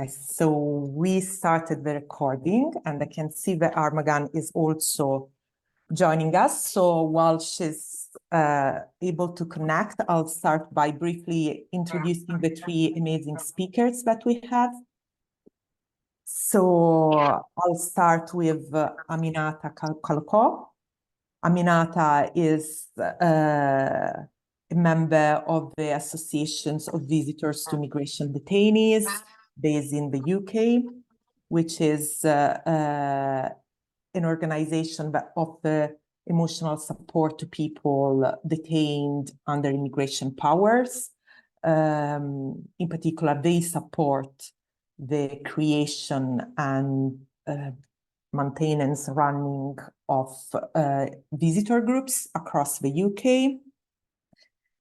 Okay, so we started the recording, and I can see that Armaghan is also joining us. So while she's able to connect, I'll start by briefly introducing the three amazing speakers that we have. So I'll start with Aminata Kalokoh. Aminata is a member of the Associations of Visitors to Migration Detainees based in the UK, which is an organization that offers emotional support to people detained under immigration powers. In particular, they support the creation and maintenance running of visitor groups across the UK.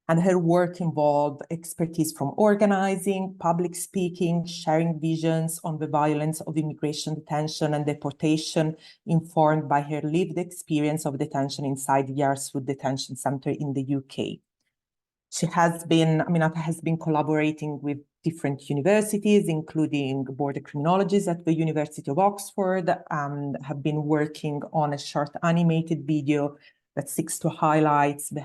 And her work involved expertise from organizing, public speaking, sharing visions on the violence of immigration detention and deportation, informed by her lived experience of detention inside the Yarswood Detention Centre in the UK. Aminata has been collaborating with different universities, including border criminologists at the University of Oxford, and have been working on a short animated video that seeks to highlight the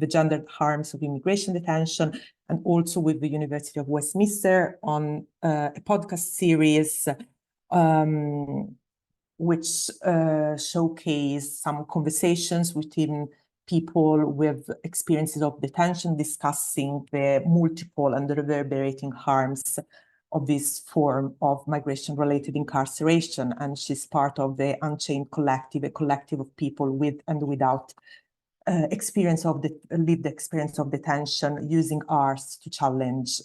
gendered harms of immigration detention, and also with the University of Westminster on a podcast series which showcase some conversations within people with experiences of detention, discussing the multiple and reverberating harms of this form of migration-related incarceration. And she's part of the Unchained Collective, a collective of people with and without lived experience of detention, using arts to challenge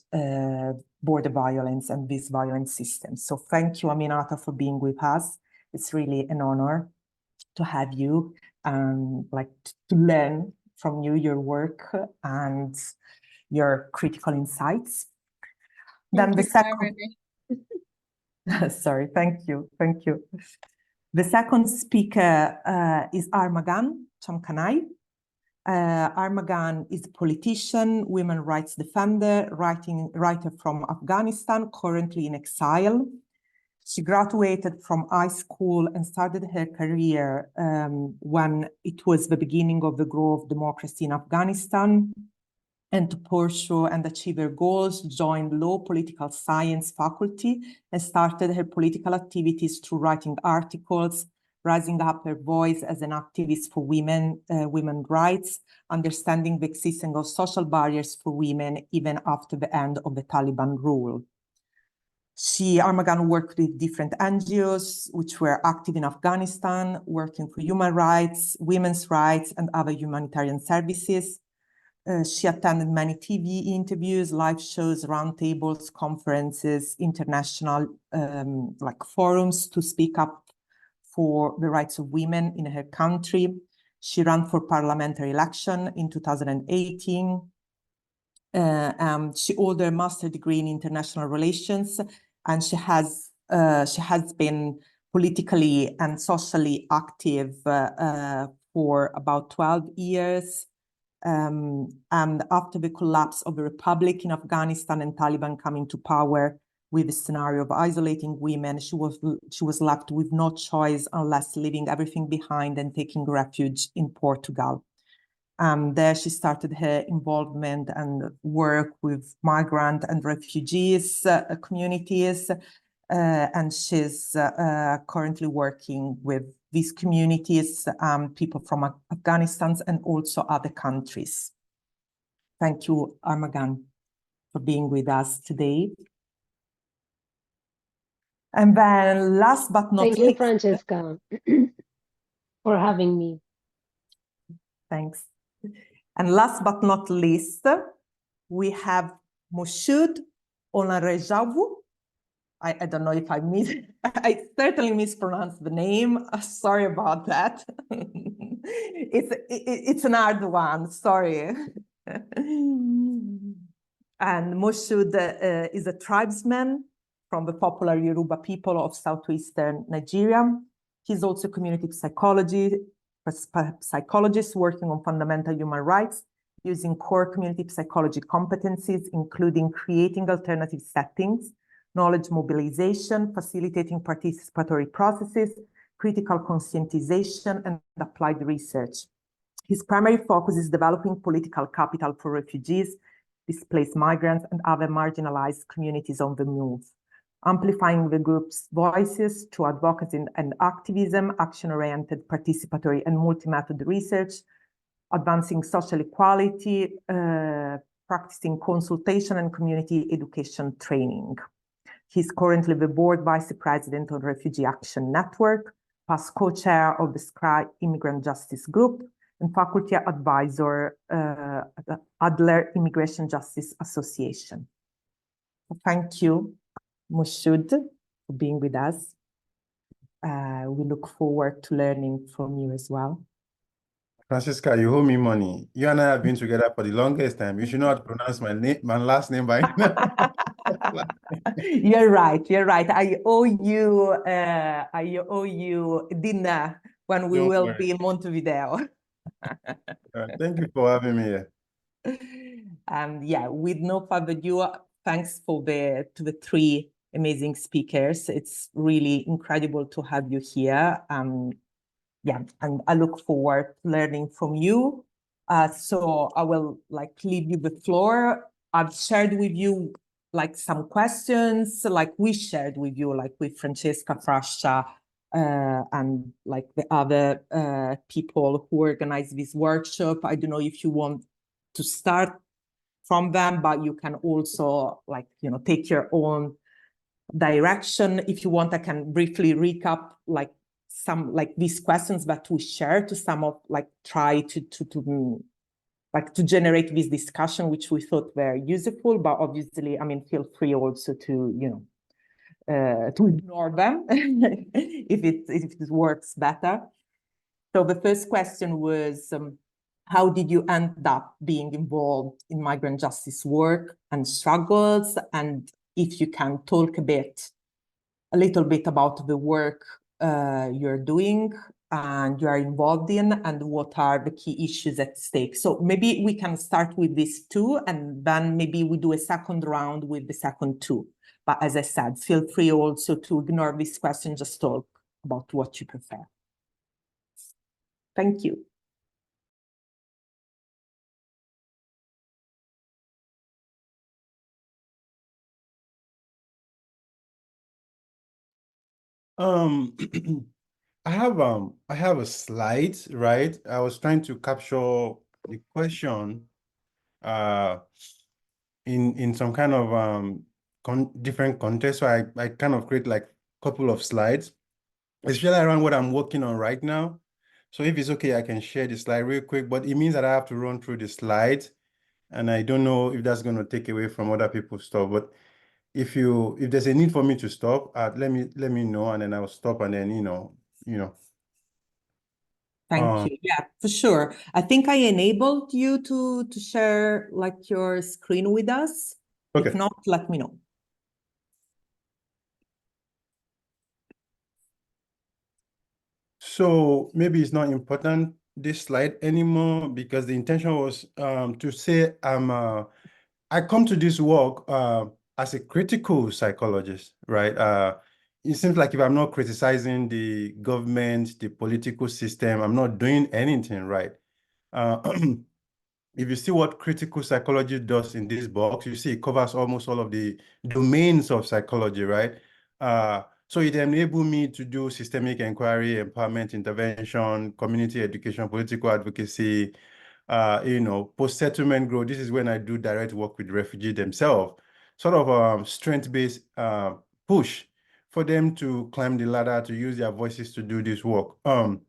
border violence and this violent system. So thank you, Aminata, for being with us. It's really an honor to have you and to learn from you, your work and your critical insights. Then the second, sorry, thank you. The second speaker is Armaghan Chamkanai. Armaghan is a politician, women's rights defender, writer from Afghanistan, currently in exile. She graduated from high school and started her career when it was the beginning of the growth of democracy in Afghanistan. And to pursue and achieve her goals, joined law political science faculty and started her political activities through writing articles, rising up her voice as an activist for women's rights, understanding the existence of social barriers for women even after the end of the Taliban rule. Armaghan worked with different NGOs which were active in Afghanistan, working for human rights, women's rights, and other humanitarian services. She attended many TV interviews, live shows, roundtables, conferences, international forums to speak up for the rights of women in her country. She ran for parliamentary election in 2018. She holds a master's degree in international relations, and she has been politically and socially active for about 12 years. And after the collapse of the republic in Afghanistan and Taliban coming to power with a scenario of isolating women, she was left with no choice unless leaving everything behind and taking refuge in Portugal. There she started her involvement and work with migrant and refugees communities, and she's currently working with these communities, people from Afghanistan and also other countries. Thank you, Armaghan, for being with us today. And then last but not least... Thank you, Francesca, for having me. Thanks. And last but not least, we have Moshood Olanrewaju. I don't know if I certainly mispronounced the name. Sorry about that. It's an hard one, sorry. And Moshood is a tribesman from the popular Yoruba people of southeastern Nigeria. He's also a community psychologist working on fundamental human rights, using core community psychology competencies, including creating alternative settings knowledge mobilization, facilitating participatory processes, critical conscientization, and applied research. His primary focus is developing political capital for refugees, displaced migrants, and other marginalized communities on the move, amplifying the group's voices through advocacy and activism, action-oriented, participatory, and multi-method research, advancing social equality, practicing consultation and community education training. He's currently the board vice president of Refugee Action Network, past co-chair of the SCRA Immigrant Justice Group, and faculty advisor at the Adler Immigration Justice Association. Thank you, Moshood, for being with us. We look forward to learning from you as well. Francisca, you owe me money. You and I have been together for the longest time. You should not pronounce my name, my last name by You're right. You're right. I owe you dinner when we will be in Montevideo. Thank you for having me here. Yeah, with no further ado, thanks to the three amazing speakers. It's really incredible to have you here. Yeah, and I look forward to learning from you. So I will leave you the floor. I've shared with you some questions, we shared with you, with Francesca Frascia and the other people who organize this workshop. I don't know if you want to start from them, but you can also take your own direction. If you want, I can briefly recap some these questions that we share to some of try to generate this discussion, which we thought were useful, but obviously, I mean, feel free also to to ignore them if it works better. So the first question was, how did you end up being involved in migrant justice work and struggles? And if you can talk a little bit about the work you're doing and you are involved in, and what are the key issues at stake. So maybe we can start with these two, and then maybe we do a second round with the second two. But as I said, feel free also to ignore this question, just talk about what you prefer. Thank you. I have a slide, right? I was trying to capture the question in some kind of different context. So I kind of create a couple of slides, especially around what I'm working on right now. So if it's okay, I can share the slide real quick, but it means that I have to run through the slides, and I don't know if that's going to take away from other people's stuff. But if there's a need for me to stop, let me know, and then I'll stop, and then you know. Thank you. Yeah, for sure. I think I enabled you to share your screen with us. Okay. If not, let me know. So maybe it's not important, this slide, anymore, because the intention was to say I come to this work as a critical psychologist, right? It seems like if I'm not criticizing the government, the political system, I'm not doing anything right. If you see what critical psychology does in this box, you see it covers almost all of the domains of psychology, right? So it enabled me to do systemic inquiry, empowerment intervention, community education, political advocacy, post-settlement growth. This is when I do direct work with refugees themselves, sort of strength-based push for them to climb the ladder, to use their voices to do this work. And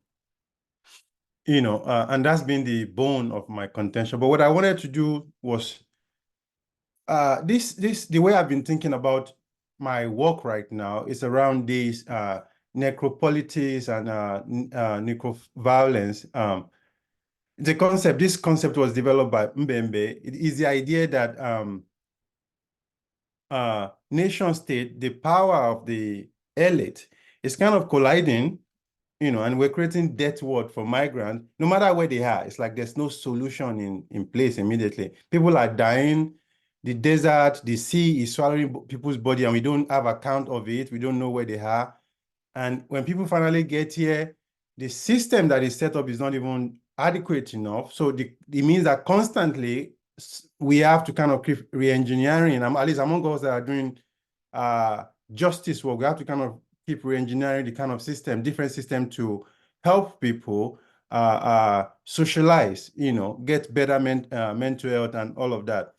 that's been the bone of my contention. But what I wanted to do was the way I've been thinking about my work right now is around these necropolitics and necroviolence. This concept was developed by Mbembe. It is the idea that nation state, the power of the elite is kind of colliding, and we're creating death ward for migrants, no matter where they are. It's like there's no solution in place immediately. People are dying. the desert, the sea is swallowing people's body and we don't have account of it. We don't know where they are. And when people finally get here, the system that is set up is not even adequate enough. So it means that constantly we have to kind of keep re-engineering, at least among us that are doing justice work, we have to kind of keep re-engineering the kind of system, different system to help people socialize, get better mental health and all of that.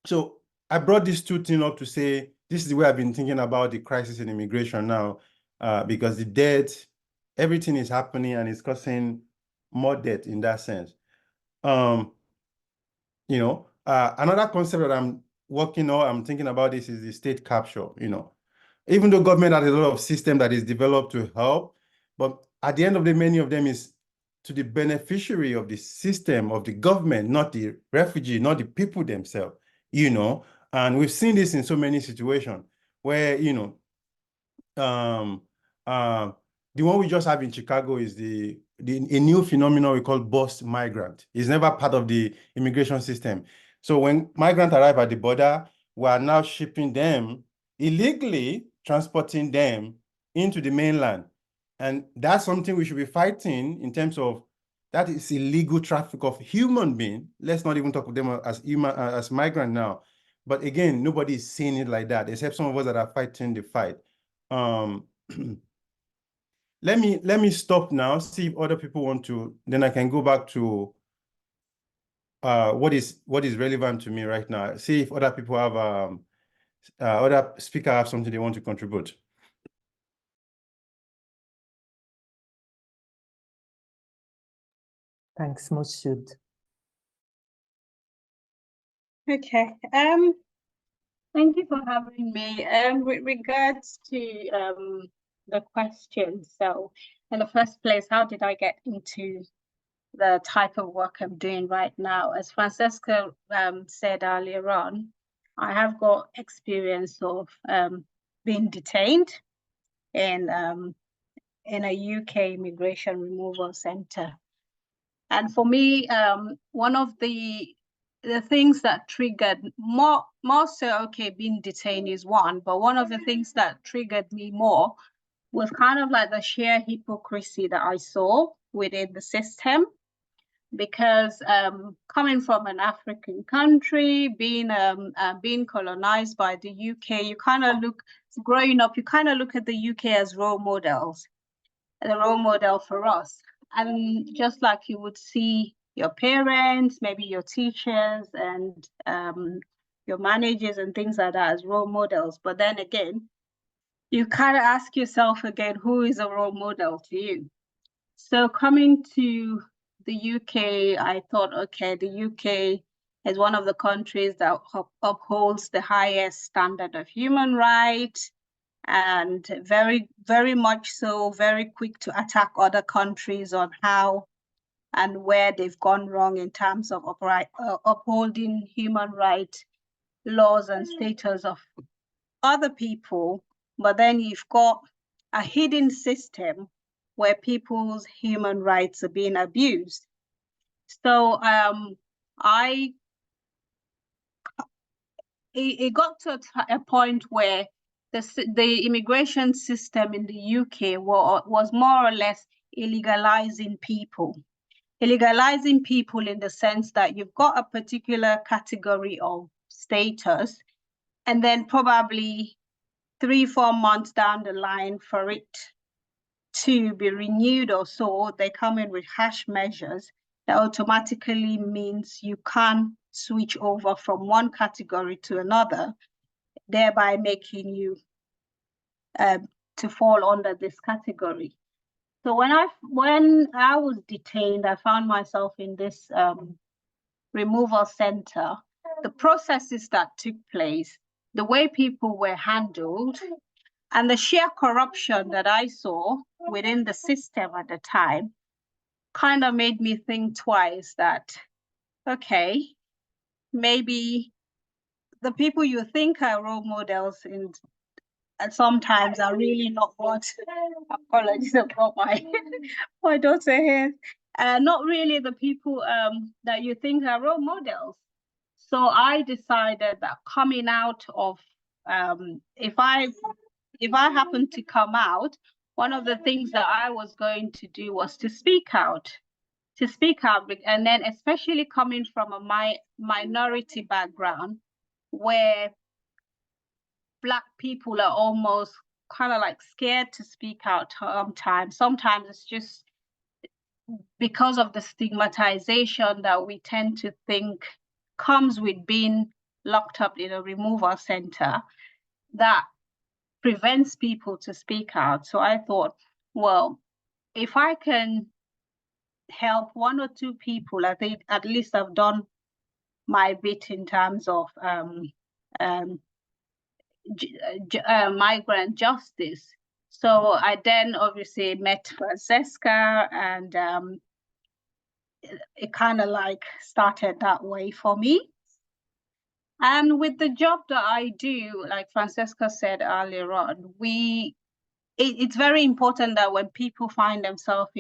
So I brought these two things up to say, this is the way I've been thinking about the crisis in immigration now, because the debt, everything is happening and it's causing more debt in that sense. Another concept that I'm working on, I'm thinking about this is the state capture, Even though government has a lot of system that is developed to help, but at the end of the day, many of them is to the beneficiary of the system, of the government, not the refugee, not the people themselves, And we've seen this in so many situations where, the one we just have in Chicago is a new phenomenon we call bus migrant. It's never part of the immigration system. So when migrants arrive at the border, we are now shipping them illegally, transporting them into the mainland. And that's something we should be fighting in terms of that is illegal traffic of human beings. Let's not even talk of them as migrants now. But again, nobody is seeing it like that, except some of us that are fighting the fight. Let me stop now, see if other people want to, then I can go back to what is relevant to me right now. See if other people have other speakers have something they want to contribute. Thanks, Moshood. Okay. Thank you for having me. With regards to the question, so in the first place, how did I get into the type of work I'm doing right now? As Francesca said earlier on, I have got experience of being detained in a UK immigration removal center. And for me, one of the things that triggered more so, okay, being detained is one, but one of the things that triggered me more was kind of like the sheer hypocrisy that I saw within the system. Because coming from an African country, being colonized by the UK, you kind of growing up, you kind of look at the UK as role models, the role model for us. And just like you would see your parents, maybe your teachers and your managers and things like that as role models. But then again, you kind of ask yourself again, who is a role model to you? So coming to the UK, I thought, okay, the UK is one of the countries that upholds the highest standard of human rights, and very, very much so, very quick to attack other countries on how and where they've gone wrong in terms of upholding human rights laws and status of other people. But then you've got a hidden system where people's human rights are being abused. So it got to a point where the immigration system in the UK was more or less illegalizing people. Illegalizing people in the sense that you've got a particular category of status, and then probably 3-4 months down the line for it to be renewed or so, they come in with harsh measures that automatically means you can't switch over from one category to another, thereby making you to fall under this category. So when I was detained, I found myself in this removal center. The processes that took place, the way people were handled, and the sheer corruption that I saw within the system at the time kind of made me think twice that, okay, maybe the people you think are role models and sometimes are really not what, apologies about my daughter here, not really the people that you think are role models. So I decided that coming out of, if I happen to come out, one of the things that I was going to do was to speak out. And then especially coming from a minority background, where Black people are almost kind of like scared to speak out sometimes. Sometimes it's just because of the stigmatization that we tend to think comes with being locked up in a removal center that prevents people to speak out. So I thought, well, if I can help one or two people, I think at least I've done my bit in terms of migrant justice. So I then obviously met Francesca, and it kind of like started that way for me. And with the job that I do, like Francesca said earlier on, it's very important that when people find themselves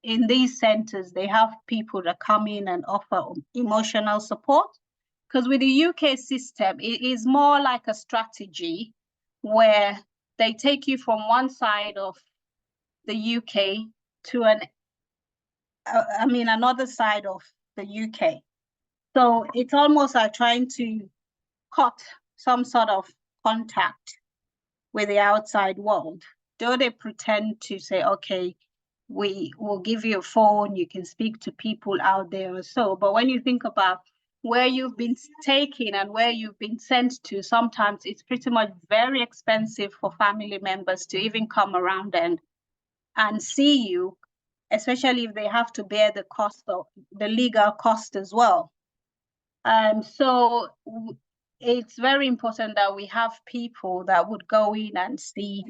in these centers, they have people that come in and offer emotional support. Because with the UK system, it is more like a strategy where they take you from one side of the UK to another side of the UK. So it's almost like trying to cut some sort of contact with the outside world. Though they pretend to say, okay, we will give you a phone, you can speak to people out there or so. But when you think about where you've been taken and where you've been sent to, sometimes it's pretty much very expensive for family members to even come around and see you, especially if they have to bear the cost of the legal cost as well. So it's very important that we have people that would go in and see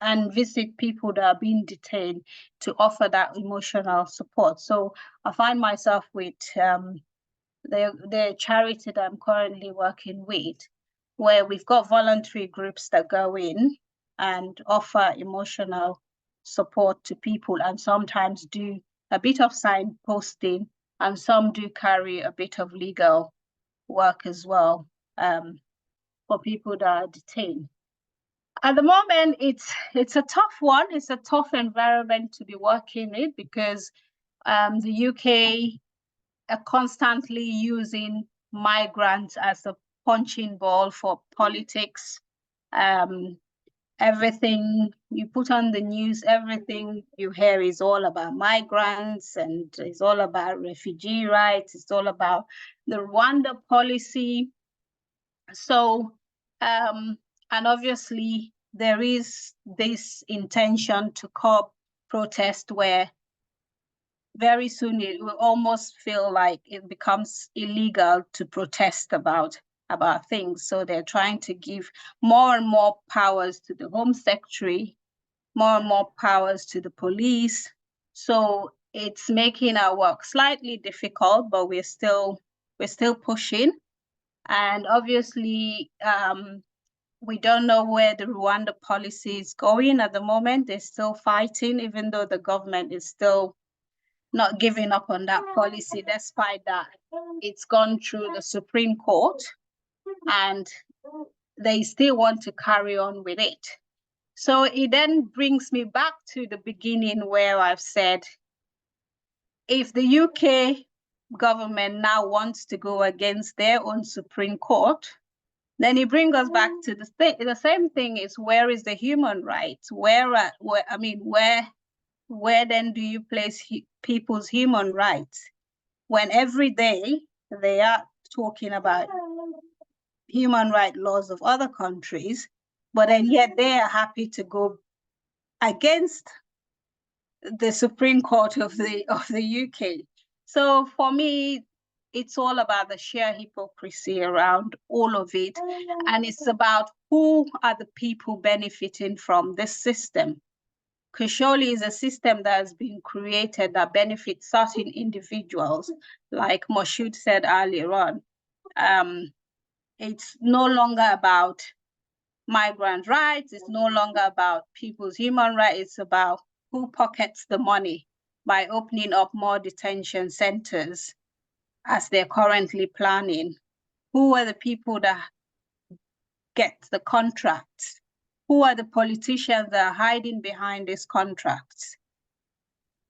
and visit people that are being detained to offer that emotional support. So I find myself with the charity that I'm currently working with, where we've got voluntary groups that go in and offer emotional support to people, and sometimes do a bit of signposting, and some do carry a bit of legal work as well for people that are detained. At the moment, it's a tough one. It's a tough environment to be working in, because the UK are constantly using migrants as a punching ball for politics. Everything you put on the news, everything you hear is all about migrants, and it's all about refugee rights. It's all about the Rwanda policy. So, and obviously there is this intention to curb protest, where very soon it will almost feel like it becomes illegal to protest about things. So they're trying to give more and more powers to the Home Secretary, more and more powers to the police. So it's making our work slightly difficult, but we're still pushing. And obviously, we don't know where the Rwanda policy is going at the moment. They're still fighting, even though the government is still not giving up on that policy, despite that it's gone through the Supreme Court, and they still want to carry on with it. So it then brings me back to the beginning, where I've said, if the UK government now wants to go against their own Supreme Court, then it brings us back to the same thing: is where is the human rights? Where then do you place people's human rights, when every day they are talking about human rights laws of other countries, but then yet they are happy to go against the Supreme Court of the UK? So for me, it's all about the sheer hypocrisy around all of it, and it's about who are the people benefiting from this system. Because surely it's a system that has been created that benefits certain individuals, like Moshood said earlier on. It's no longer about migrant rights. It's no longer about people's human rights. It's about who pockets the money by opening up more detention centers as they're currently planning? Who are the people that get the contracts? Who are the politicians that are hiding behind these contracts?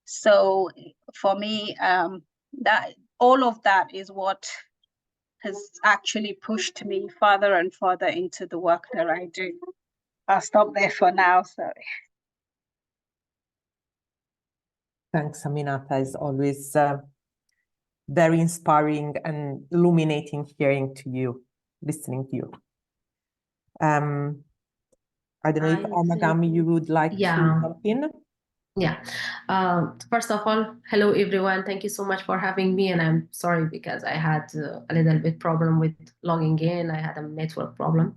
So for me, that all of that is what has actually pushed me further and further into the work that I do. I'll stop there for now, sorry. Thanks, Aminata. It's always very inspiring and illuminating hearing to you, listening to you. I don't know if Armaghan, you would like to jump in? Yeah. First of all, hello everyone. Thank you so much for having me. And I'm sorry because I had a little bit problem with logging in. I had a network problem.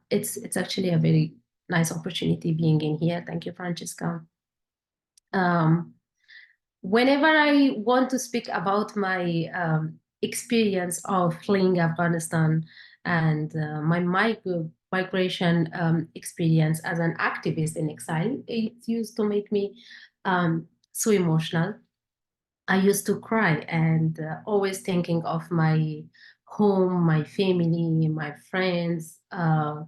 It's actually a very nice opportunity being in here. Thank you, Francesca. Whenever I want to speak about my experience of fleeing Afghanistan and my migration experience as an activist in exile, it used to make me so emotional. I used to cry and always thinking of my home, my family, my friends, my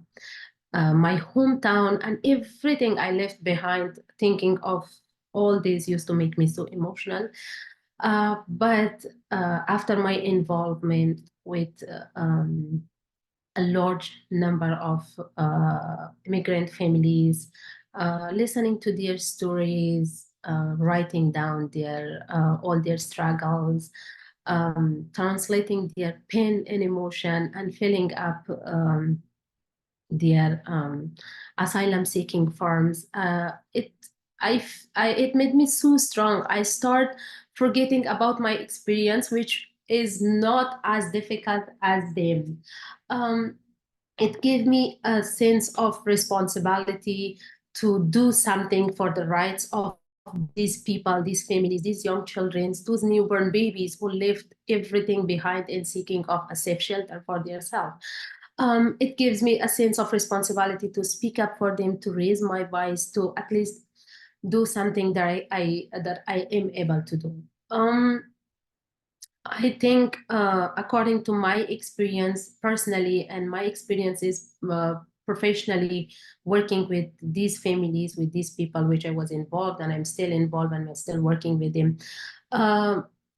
hometown, and everything I left behind. Thinking of all this used to make me so emotional. But after my involvement with a large number of immigrant families, listening to their stories, writing down their all their struggles, translating their pain and emotion, and filling up their asylum-seeking forms. It made me so strong. I start forgetting about my experience, which is not as difficult as them. It gave me a sense of responsibility to do something for the rights of these people, these families, these young children, those newborn babies who left everything behind in seeking of a safe shelter for themselves. It gives me a sense of responsibility to speak up for them, to raise my voice, to at least do something that I am able to do. I think according to my experience personally and my experiences professionally working with these families, with these people, which I was involved and I'm still involved and I'm still working with them,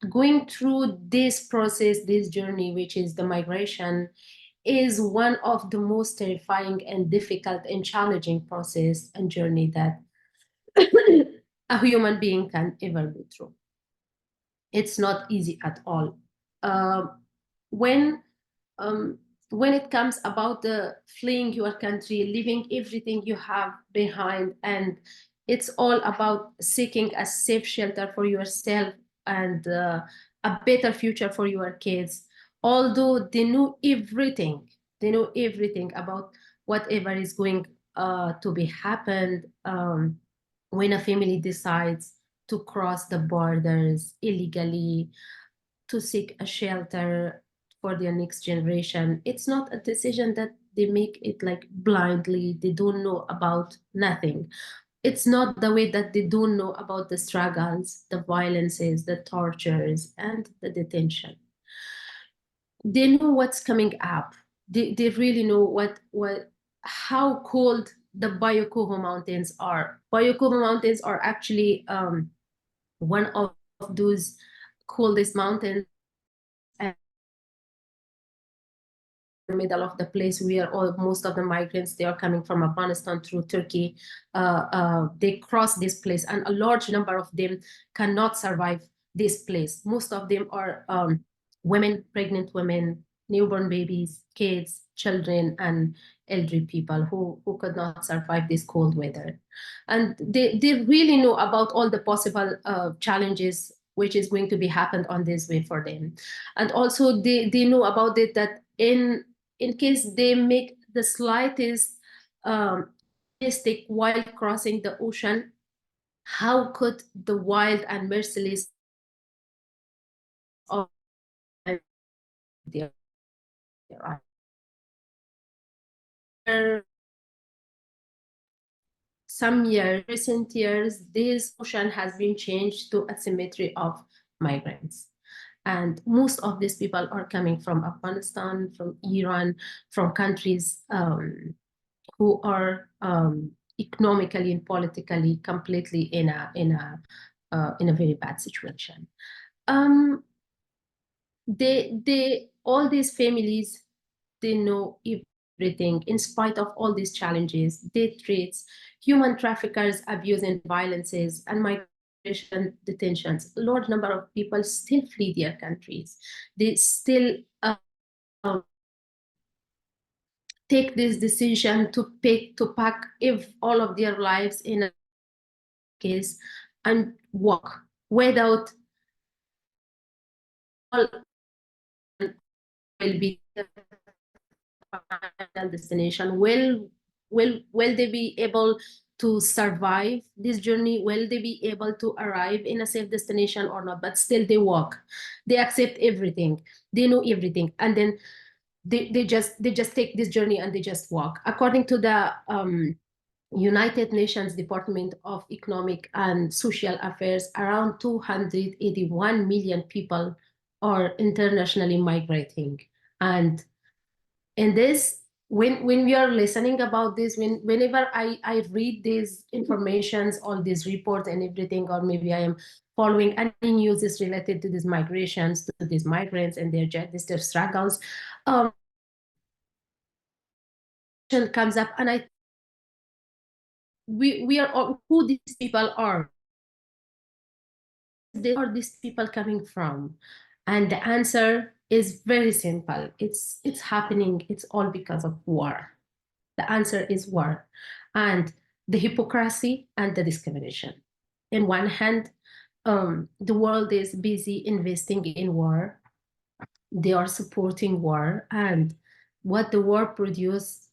going through this process, this journey, which is the migration, is one of the most terrifying and difficult and challenging process and journey that a human being can ever go through. It's not easy at all. When it comes about the fleeing your country, leaving everything you have behind, and it's all about seeking a safe shelter for yourself and a better future for your kids. Although they know everything about whatever is going to be happened when a family decides to cross the borders illegally to seek a shelter for their next generation. It's not a decision that they make it like blindly. They don't know about nothing. It's not the way that they don't know about the struggles, the violences, the tortures, and the detention. They know what's coming up. They really know how cold the Bayokoho Mountains are. Bayokoho Mountains are actually one of those coldest mountains and the middle of the place where most of the migrants, they are coming from Afghanistan through Turkey. They cross this place and a large number of them cannot survive this place. Most of them are women, pregnant women, newborn babies, kids, children, and elderly people who could not survive this cold weather. And they really know about all the possible challenges which is going to be happened on this way for them. And also they know about it that in case they make the slightest mistake while crossing the ocean, how could the wild and merciless of their recent years, this ocean has been changed to a cemetery of migrants. And most of these people are coming from Afghanistan, from Iran, from countries who are economically and politically completely in a very bad situation. All these families, they know everything. In spite of all these challenges, death rates, human traffickers, abuse and violences, and migration detentions, a large number of people still flee their countries. They still take this decision to pack all of their lives in a case and walk without all will be the final destination. Will they be able to survive this journey? Will they be able to arrive in a safe destination or not? But still they walk. They accept everything. They know everything. And then they just take this journey and they just walk. According to the United Nations Department of Economic and Social Affairs, around 281 million people are internationally migrating. And this, when we are listening about this, whenever I read these informations, all these reports and everything, or maybe I am following any news is related to these migrations, to these migrants and their struggles, comes up, and we are who these people are. Where are these people coming from? And the answer is very simple. It's happening. It's all because of war. The answer is war, and the hypocrisy and the discrimination. In one hand, the world is busy investing in war. They are supporting war, and what the war produces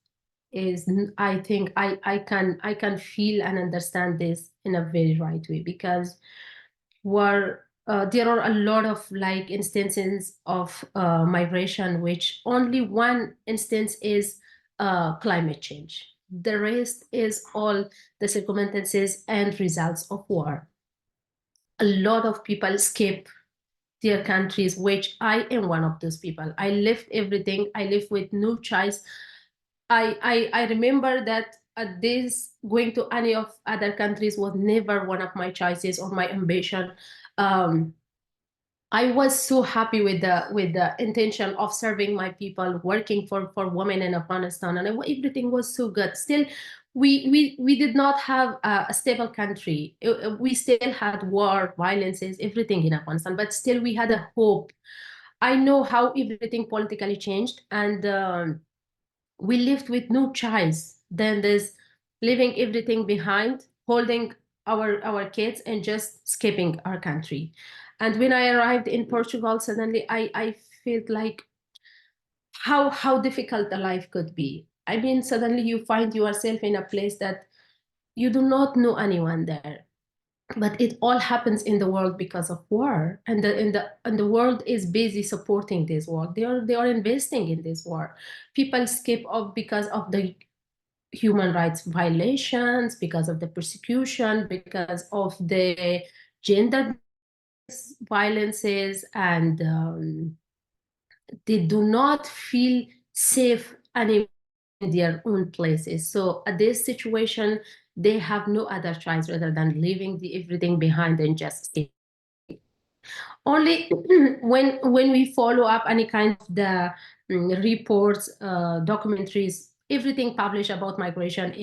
is, I think I can feel and understand this in a very right way, because war, there are a lot of instances of migration, which only one instance is climate change. The rest is all the circumstances and results of war. A lot of people escape their countries, which I am one of those people. I left everything. I left with no choice. I remember that this going to any of other countries was never one of my choices or my ambition. I was so happy with the intention of serving my people, working for women in Afghanistan, and everything was so good. Still, we did not have a stable country. We still had war, violences, everything in Afghanistan, but still we had a hope. I know how everything politically changed, and we lived with no choice than this, leaving everything behind, holding our kids and just escaping our country. And when I arrived in Portugal, suddenly I felt like how difficult the life could be. I mean, suddenly you find yourself in a place that you do not know anyone there. But it all happens in the world because of war, and the world is busy supporting this war. They are investing in this war. People escape because of the human rights violations, because of the persecution, because of the gender violences, and they do not feel safe anymore in their own places. So at this situation, they have no other choice rather than leaving everything behind and just stay. Only when we follow up any kind of the reports, documentaries, everything published about migration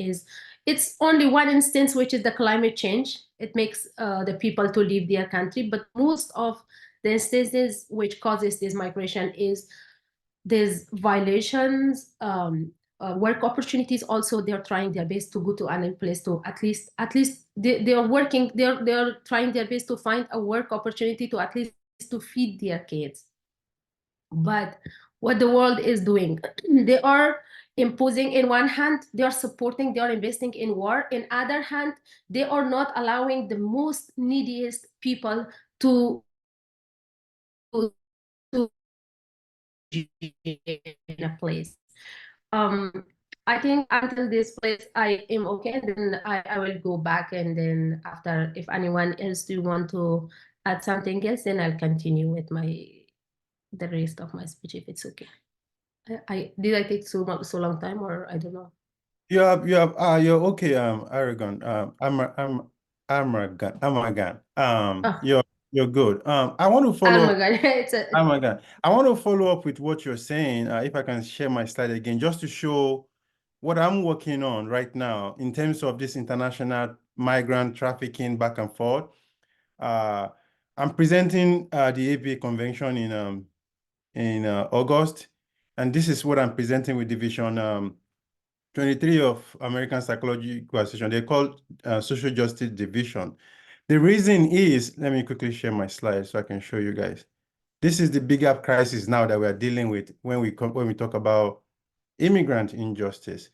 it's only one instance, which is the climate change. It makes the people to leave their country, but most of the instances which causes this migration is these violations, work opportunities. Also, they're trying their best to go to any place to at least they are working. They're trying their best to find a work opportunity to at least to feed their kids. But what the world is doing, they are imposing. In one hand, they are supporting, they are investing in war. In other hand, they are not allowing the most neediest people to in a place. I think until this place I am okay, and then I will go back, and then after, if anyone else do want to add something else, then I'll continue with my the rest of my speech if it's okay. Did I take so long time, or I don't know? You're okay, Aragon. Armaghan. You're good. I want to follow up. Armaghan. Armaghan. I want to follow up with what you're saying. If I can share my slide again, just to show what I'm working on right now in terms of this international migrant trafficking back and forth. I'm presenting the APA convention in August, and this is what I'm presenting with Division 23 of American Psychological Association. They're called Social Justice Division. The reason is, let me quickly share my slide so I can show you guys. This is the bigger crisis now that we are dealing with when we talk about immigrant injustice.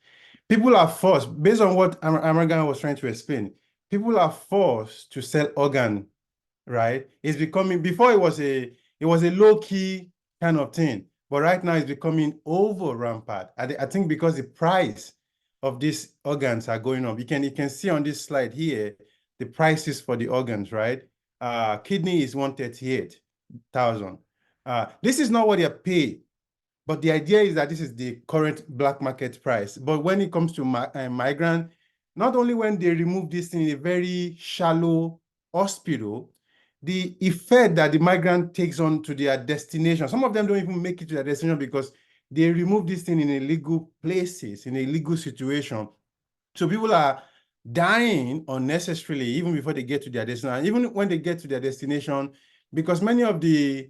People are forced, based on what Armaghan was trying to explain, people are forced to sell organ, right? It's becoming, before it was a low-key kind of thing, but right now it's becoming over rampant. I think because the price of these organs are going up. You can see on this slide here the prices for the organs, right? Kidney is 138,000. This is not what they're paid, but the idea is that this is the current black market price. But when it comes to migrant, not only when they remove this thing in a very shallow hospital, the effect that the migrant takes on to their destination, some of them don't even make it to their destination because they remove this thing in illegal places, in a legal situation. So people are dying unnecessarily even before they get to their destination, even when they get to their destination, because many of the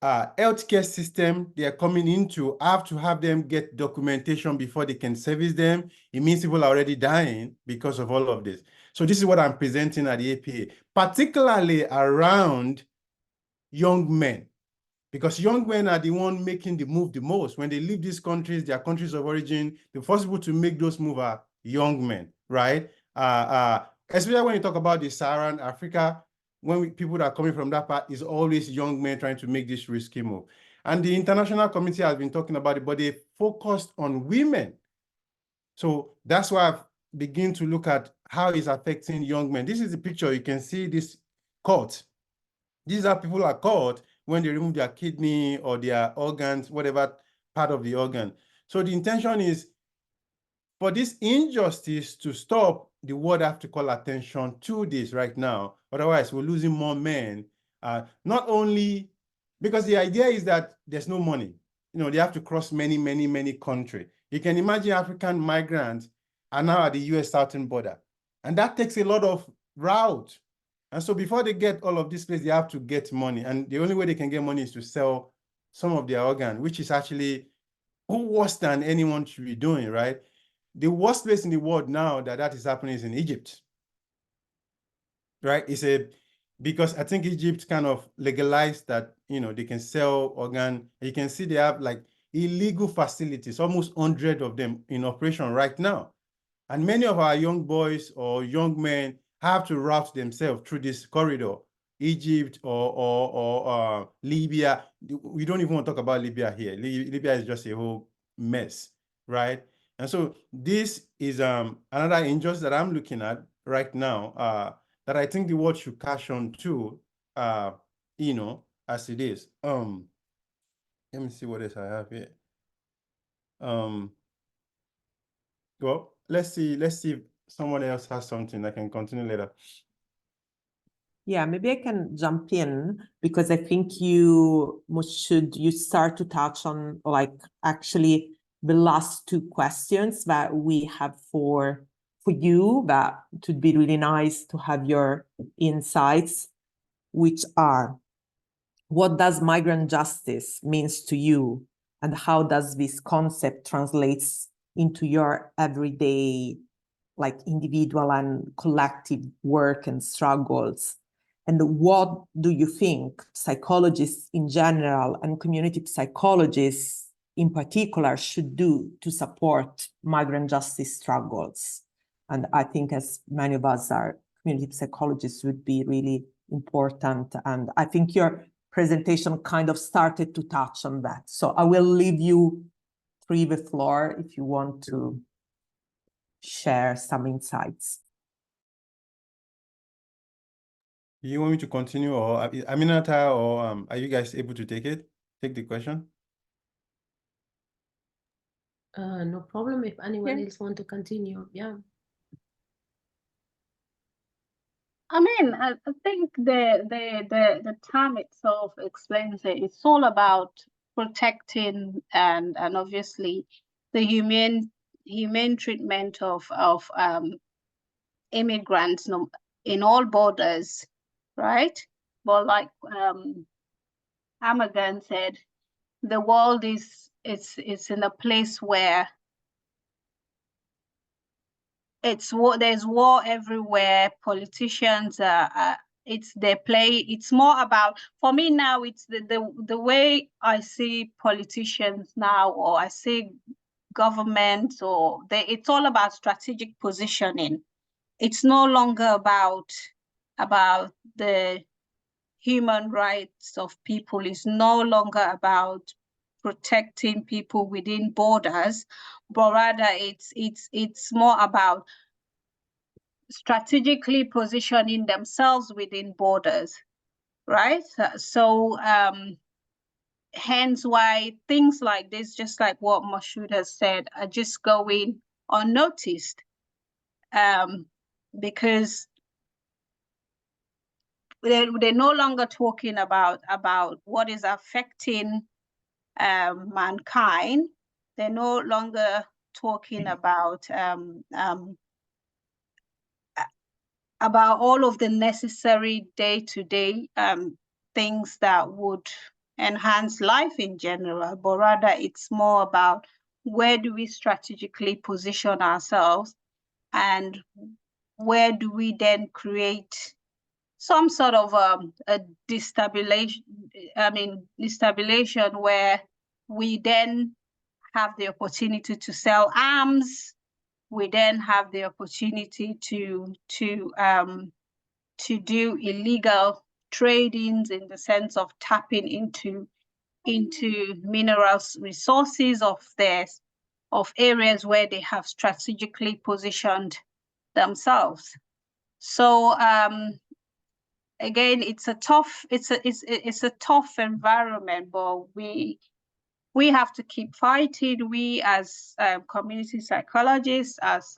healthcare system they are coming into have to have them get documentation before they can service them. It means people are already dying because of all of this. So this is what I'm presenting at the APA, particularly around young men, because young men are the one making the move the most. When they leave these countries, their countries of origin, the first people to make those moves are young men, right? Especially when you talk about the Saharan Africa, when people that are coming from that part, is always young men trying to make this risky move. And the international community has been talking about it, but they focused on women. So that's why I've begun to look at how it's affecting young men. This is the picture. You can see this caught. These are people are caught when they remove their kidney or their organs, whatever part of the organ. So the intention is for this injustice to stop, the world have to call attention to this right now. Otherwise, we're losing more men. Not only because the idea is that there's no money. They have to cross many countries. You can imagine African migrants are now at the US southern border. And that takes a lot of route. And so before they get all of this place, they have to get money. And the only way they can get money is to sell some of their organ, which is actually worse than anyone should be doing, right? The worst place in the world now that is happening is in Egypt, right? Because I think Egypt kind of legalized that, they can sell organ. You can see they have like illegal facilities, almost 100 of them in operation right now. And many of our young boys or young men have to route themselves through this corridor, Egypt or Libya. We don't even want to talk about Libya here. Libya is just a whole mess, right? And so this is another injustice that I'm looking at right now that I think the world should cash on to, as it is. Let me see what else I have here. Well, let's see if someone else has something. I can continue later. Yeah, maybe I can jump in because I think you start to touch on like actually the last two questions that we have for you, that it would be really nice to have your insights, which are: what does migrant justice means to you, and how does this concept translates into your everyday, like individual and collective work and struggles? And what do you think psychologists in general and community psychologists in particular should do to support migrant justice struggles? And I think as many of us are community psychologists would be really important. And I think your presentation kind of started to touch on that. So I will leave you free the floor if you want to share some insights. You want me to continue, or Aminata, or are you guys able to take it? take the question? No problem. If anyone Yeah. else want to continue, yeah. I mean, I think the term itself explains it. It's all about protecting and obviously the humane treatment of immigrants in all borders, right? But like Armaghan said, the world is in a place where there's war everywhere. Politicians it's more about, for me now, it's the way I see politicians now, or I see governments, or it's all about strategic positioning. It's no longer about the human rights of people. It's no longer about protecting people within borders, but rather it's more about strategically positioning themselves within borders, right? So hence why things like this, just like what Moshood has said, are just going unnoticed, because they're no longer talking about what is affecting mankind. They're no longer talking about all of the necessary day-to-day things that would enhance life in general, but rather it's more about where do we strategically position ourselves, and where do we then create some sort of a destabilization where we then have the opportunity to sell arms. We then have the opportunity to do illegal tradings, in the sense of tapping into minerals resources of areas where they have strategically positioned themselves. So again, it's a tough environment, but we have to keep fighting. We as community psychologists, as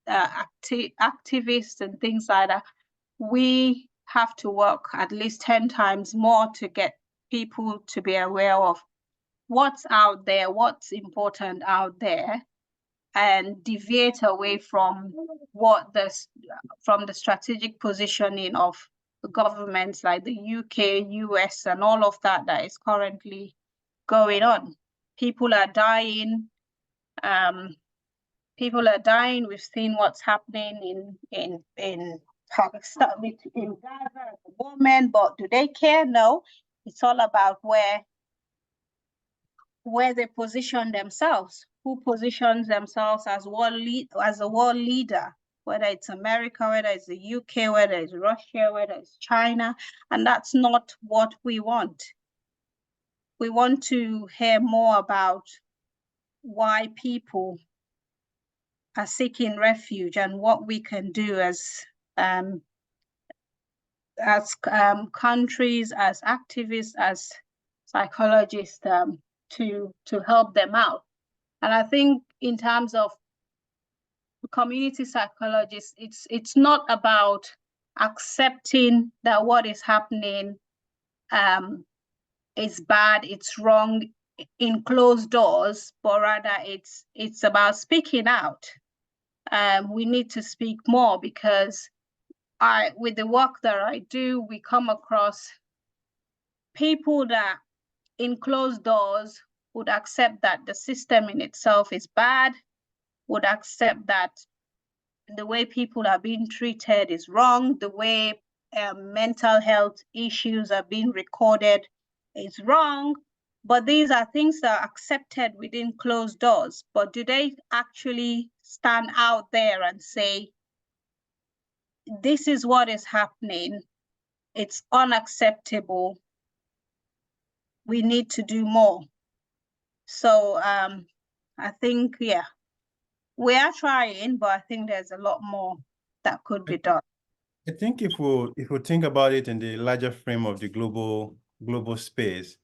activists and things like that, we have to work at least 10 times more to get people to be aware of what's out there, what's important out there, and deviate away from the strategic positioning of governments like the UK, US, and all of that is currently going on. People are dying. We've seen what's happening in Pakistan, in Gaza at the moment, but do they care? No. It's all about where they position themselves, who positions themselves as a world leader, whether it's America, whether it's the UK, whether it's Russia, whether it's China, and that's not what we want. We want to hear more about why people are seeking refuge and what we can do as countries, as activists, as psychologists, to help them out. And I think in terms of community psychologists, it's not about accepting that what is happening is bad, it's wrong in closed doors, but rather it's about speaking out. We need to speak more, because with the work that I do, we come across people that in closed doors would accept that the system in itself is bad, would accept that the way people are being treated is wrong, the way mental health issues are being recorded is wrong. But these are things that are accepted within closed doors. But do they actually stand out there and say, this is what is happening, it's unacceptable, we need to do more? So I think, yeah, we are trying, but I think there's a lot more that could be done. I think if we think about it in the larger frame of the global space,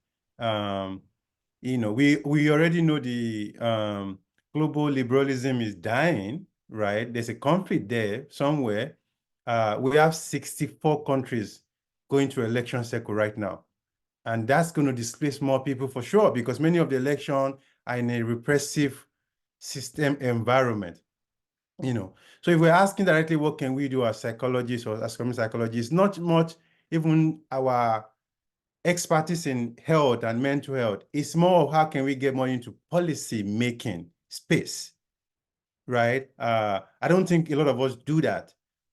You know, we already know the global liberalism is dying, right? There's a conflict there somewhere. We have 64 countries going to election cycle right now. And that's going to displace more people for sure, because many of the elections are in a repressive system environment. You know, so if we're asking directly, what can we do as psychologists or as community psychologists, not much, even our expertise in health and mental health. It's more of how can we get more into policy making space, right? I don't think a lot of us do that,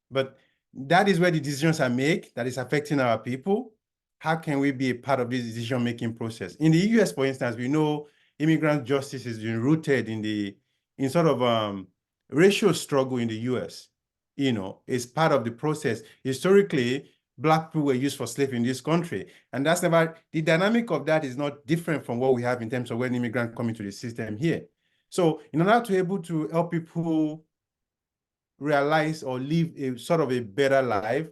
but that is where the decisions are made that is affecting our people. How can we be a part of this decision-making process? In the US, for instance, we know immigrant justice is being rooted in sort of racial struggle in the US. You know, it's part of the process. Historically, Black people were used for slavery in this country. And that's never, the dynamic of that is not different from what we have in terms of when immigrants come into the system here. So in order to be able to help people realize or live a sort of a better life,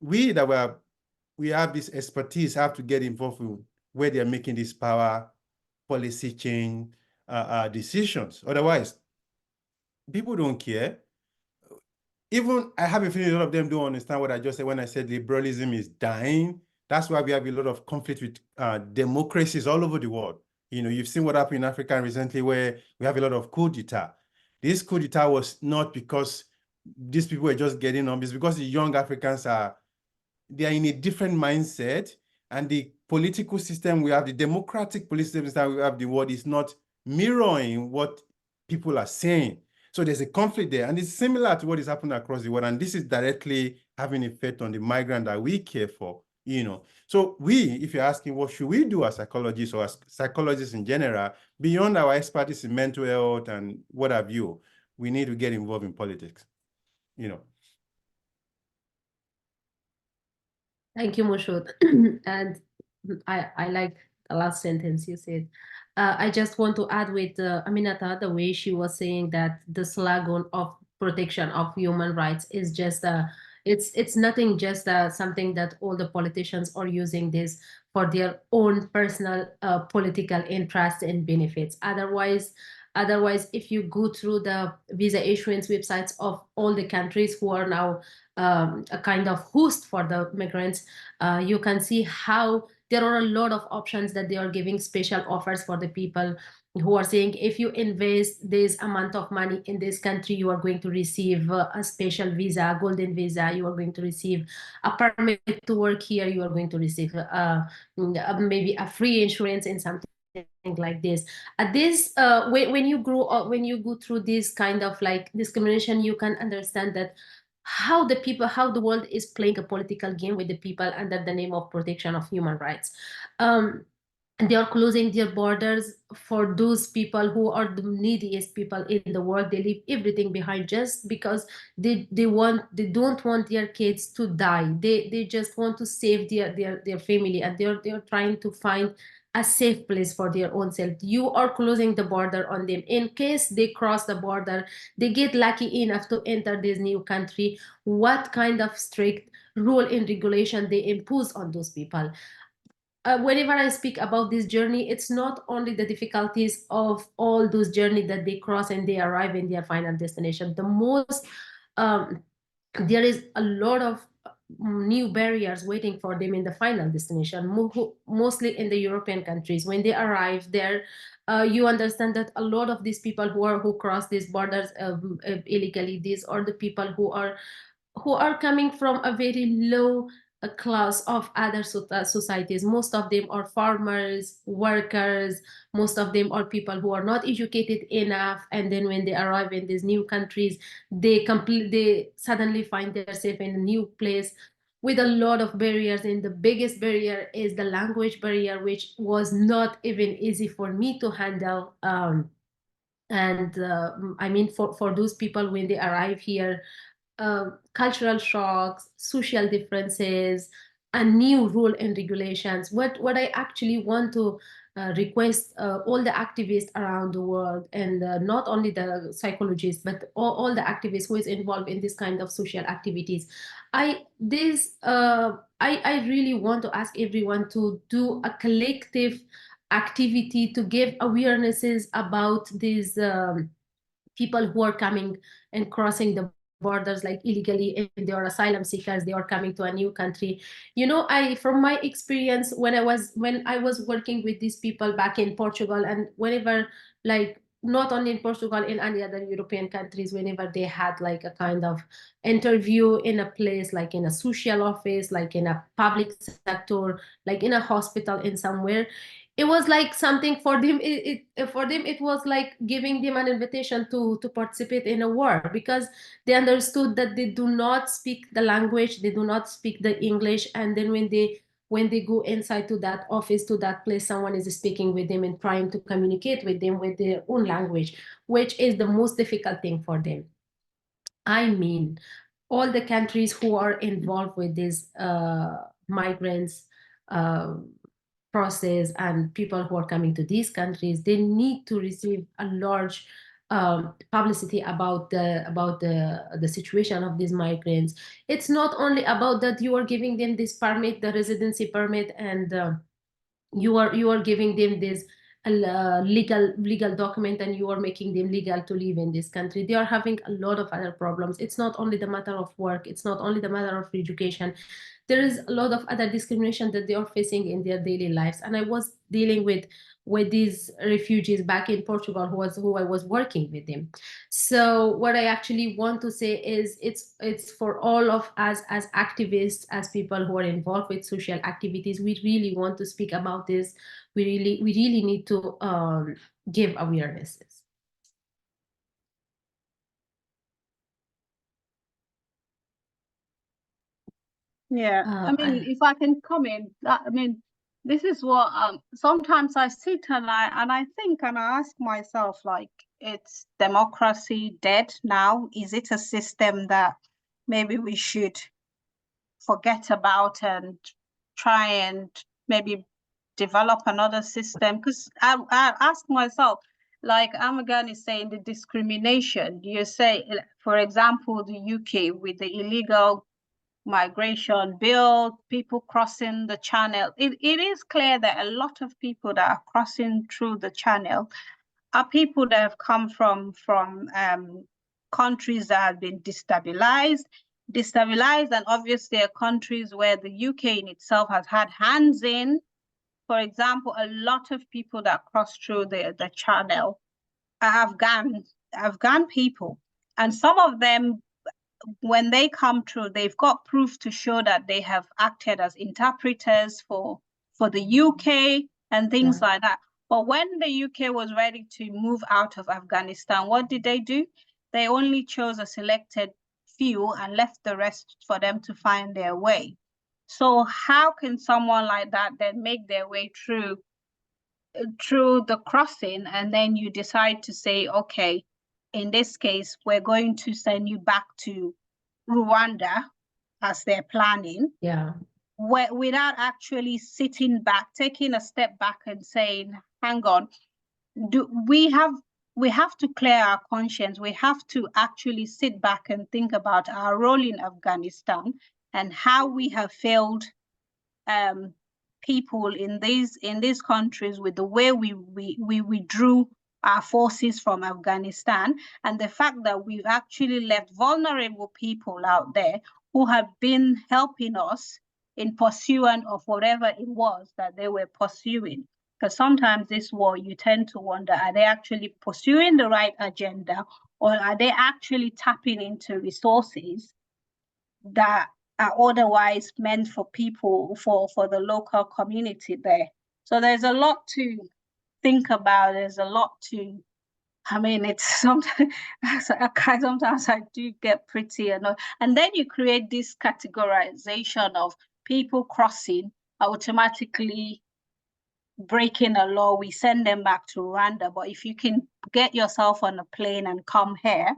we have this expertise have to get involved with where they're making this power policy change decisions. Otherwise, people don't care. Even I have a feeling a lot of them don't understand what I just said when I said liberalism is dying. That's why we have a lot of conflict with democracies all over the world. You know, you've seen what happened in Africa recently where we have a lot of coup d'etat. This coup d'etat was not because these people were just getting on, it's because the young Africans they are in a different mindset, and the political system we have, the democratic political system we have, the world is not mirroring what people are saying. So there's a conflict there, and it's similar to what is happening across the world, and this is directly having an effect on the migrant that we care for, you know. So if you're asking what should we do as psychologists or as psychologists in general, beyond our expertise in mental health and what have you, we need to get involved in politics, you know. Thank you, Moshood. And I like the last sentence you said. I just want to add with Aminata, the way she was saying that the slogan of protection of human rights is just it's nothing, just something that all the politicians are using this for their own personal political interests and benefits. Otherwise, if you go through the visa issuance websites of all the countries who are now a kind of host for the migrants, you can see how there are a lot of options that they are giving special offers for the people who are saying, if you invest this amount of money in this country, you are going to receive a special visa, a golden visa, you are going to receive a permit to work here, you are going to receive maybe a free insurance and something like this. When you grow up, when you go through this kind of like discrimination, you can understand that how the world is playing a political game with the people under the name of protection of human rights. And they are closing their borders for those people who are the neediest people in the world. They leave everything behind just because they don't want their kids to die. They just want to save their family, and they're trying to find a safe place for their own self. You are closing the border on them. In case they cross the border, they get lucky enough to enter this new country, what kind of strict rule and regulation they impose on those people? Whenever I speak about this journey, it's not only the difficulties of all those journeys that they cross and they arrive in their final destination. The most, there is a lot of new barriers waiting for them in the final destination, mostly in the European countries. When they arrive there, you understand that a lot of these people who cross these borders illegally, these are the people who are coming from a very low class of other societies. Most of them are farmers, workers. Most of them are people who are not educated enough, and then when they arrive in these new countries, they suddenly find themselves in a new place with a lot of barriers. And the biggest barrier is the language barrier, which was not even easy for me to handle. And I mean, for those people, when they arrive here, cultural shocks, social differences, and new rule and regulations. What I actually want to request all the activists around the world, and not only the psychologists, but all the activists who is involved in this kind of social activities. I really want to ask everyone to do a collective activity to give awarenesses about these people who are coming and crossing the borders like illegally, and they are asylum seekers, they are coming to a new country. You know, from my experience, when I was working with these people back in Portugal, and whenever, like, not only in Portugal, in any other European countries, whenever they had like a kind of interview in a place, like in a social office, like in a public sector, like in a hospital, in somewhere, it was like something for them. For them, it was like giving them an invitation to participate in a war, because they understood that they do not speak the language, they do not speak the English, and then when they go inside to that office, to that place, someone is speaking with them and trying to communicate with them with their own language, which is the most difficult thing for them. I mean, all the countries who are involved with these migrants process and people who are coming to these countries, they need to receive a large publicity about the situation of these migrants. It's not only about that you are giving them this permit, the residency permit, and you are giving them this legal document, and you are making them legal to live in this country. They are having a lot of other problems. It's not only the matter of work, it's not only the matter of education. There is a lot of other discrimination that they are facing in their daily lives. And I was dealing with these refugees back in Portugal, who I was working with them. So what I actually want to say is it's for all of us as activists, as people who are involved with social activities. We really want to speak about this. We really need to give awarenesses. Yeah, I mean, if I can comment, I mean, this is what sometimes I sit and I think and I ask myself, like, it's democracy dead now? Is it a system that maybe we should forget about and try and maybe develop another system? Because I ask myself, like Armaghan is saying, the discrimination, you say, for example, the UK with the illegal migration bill, people crossing the channel. It is clear that a lot of people that are crossing through the channel are people that have come from countries that have been destabilized, and obviously are countries where the UK in itself has had hands in. For example, a lot of people that cross through the channel are Afghan people, and some of them, when they come through, they've got proof to show that they have acted as interpreters for the UK and things like that. But when the UK was ready to move out of Afghanistan, what did they do? They only chose a selected few and left the rest for them to find their way. So how can someone like that then make their way through the crossing, and then you decide to say, okay, in this case, we're going to send you back to Rwanda as they're planning, without actually sitting back, taking a step back and saying, hang on, we have to clear our conscience. We have to actually sit back and think about our role in Afghanistan and how we have failed people in these countries with the way we withdrew our forces from Afghanistan, and the fact that we've actually left vulnerable people out there who have been helping us in pursuit of whatever it was that they were pursuing. Because sometimes this war, you tend to wonder, are they actually pursuing the right agenda, or are they actually tapping into resources that are otherwise meant for people, for the local community there? So there's a lot to think about. There's a lot to, I mean, it's sometimes I do get pretty annoyed. And then you create this categorization of people crossing automatically breaking a law. We send them back to Rwanda. But if you can get yourself on a plane and come here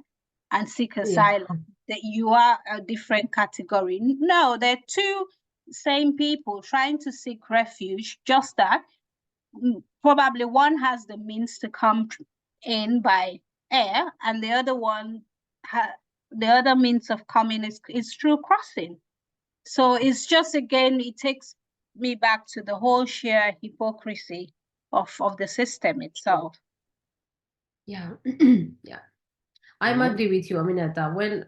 and seek asylum, that you are a different category. No, they're two same people trying to seek refuge, just that probably one has the means to come in by air, and the other one, the other means of coming is through crossing. So it's just, again, it takes me back to the whole sheer hypocrisy of the system itself. Yeah, yeah. I'm agree with you, Aminata. When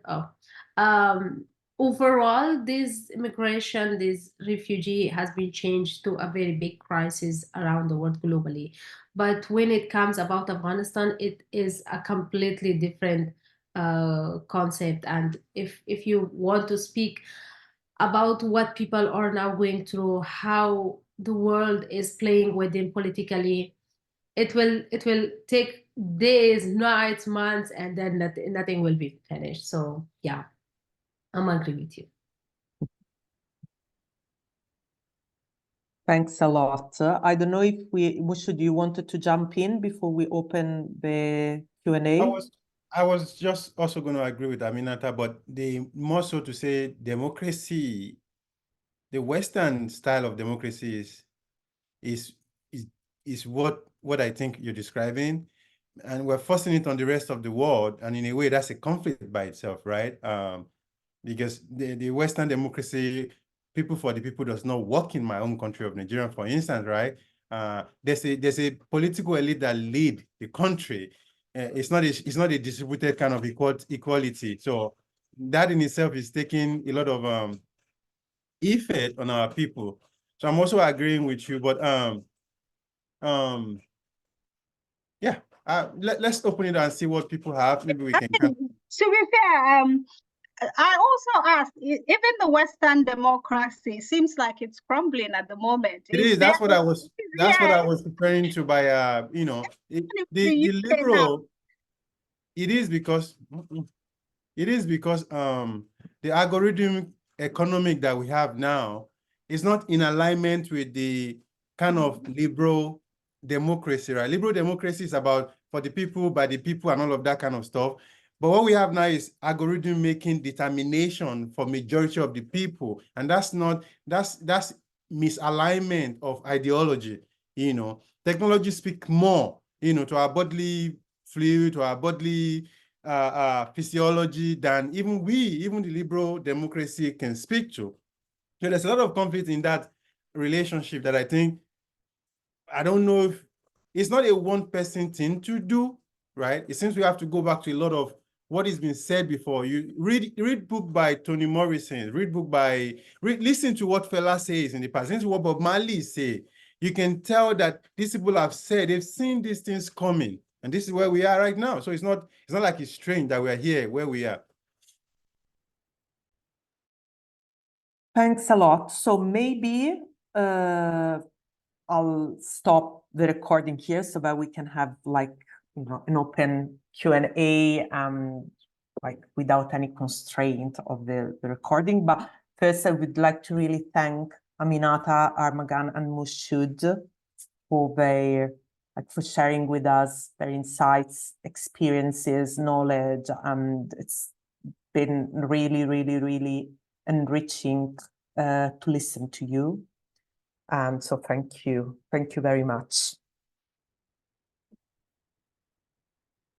overall, this immigration, this refugee has been changed to a very big crisis around the world globally. But when it comes about Afghanistan, it is a completely different concept. And if you want to speak about what people are now going through, how the world is playing with them politically, it will take days, nights, months, and then nothing will be finished. So yeah, I'm agree with you. Thanks a lot. I don't know if Moshood, you wanted to jump in before we open the Q&A? I was just also going to agree with Aminata, but more so to say democracy, the Western style of democracy is what I think you're describing, and we're forcing it on the rest of the world, and in a way that's a conflict by itself, right? Because the Western democracy, people for the people, does not work in my own country of Nigeria, for instance, right? There's a political elite that lead the country. It's not a distributed kind of equality. So that in itself is taking a lot of effect on our people. So I'm also agreeing with you, but yeah, let's open it and see what people have. Maybe we can. To be fair, I also asked, even the Western democracy seems like it's crumbling at the moment. It is. That's what I was. That's what I was referring to by the liberal. It is because the algorithm economic that we have now is not in alignment with the kind of liberal democracy, right? Liberal democracy is about for the people, by the people, and all of that kind of stuff. But what we have now is algorithm making determination for majority of the people, and that's misalignment of ideology. Technology speak more, to our bodily fluid, to our bodily physiology than even the liberal democracy can speak to. So there's a lot of conflict in that relationship that I think, I don't know if it's not a one-person thing to do, right? It seems we have to go back to a lot of what has been said before. You read book by Toni Morrison, listen to what Fela says in the past, listen to what Bob Marley say. You can tell that these people have said, they've seen these things coming, and this is where we are right now. So it's not like it's strange that we're here where we are. Thanks a lot. So maybe I'll stop the recording here so that we can have an open Q&A like without any constraint of the recording. But first, I would like to really thank Aminata, Armaghan, and Moshood for sharing with us their insights, experiences, knowledge, and it's been really, really, really enriching to listen to you. So thank you very much.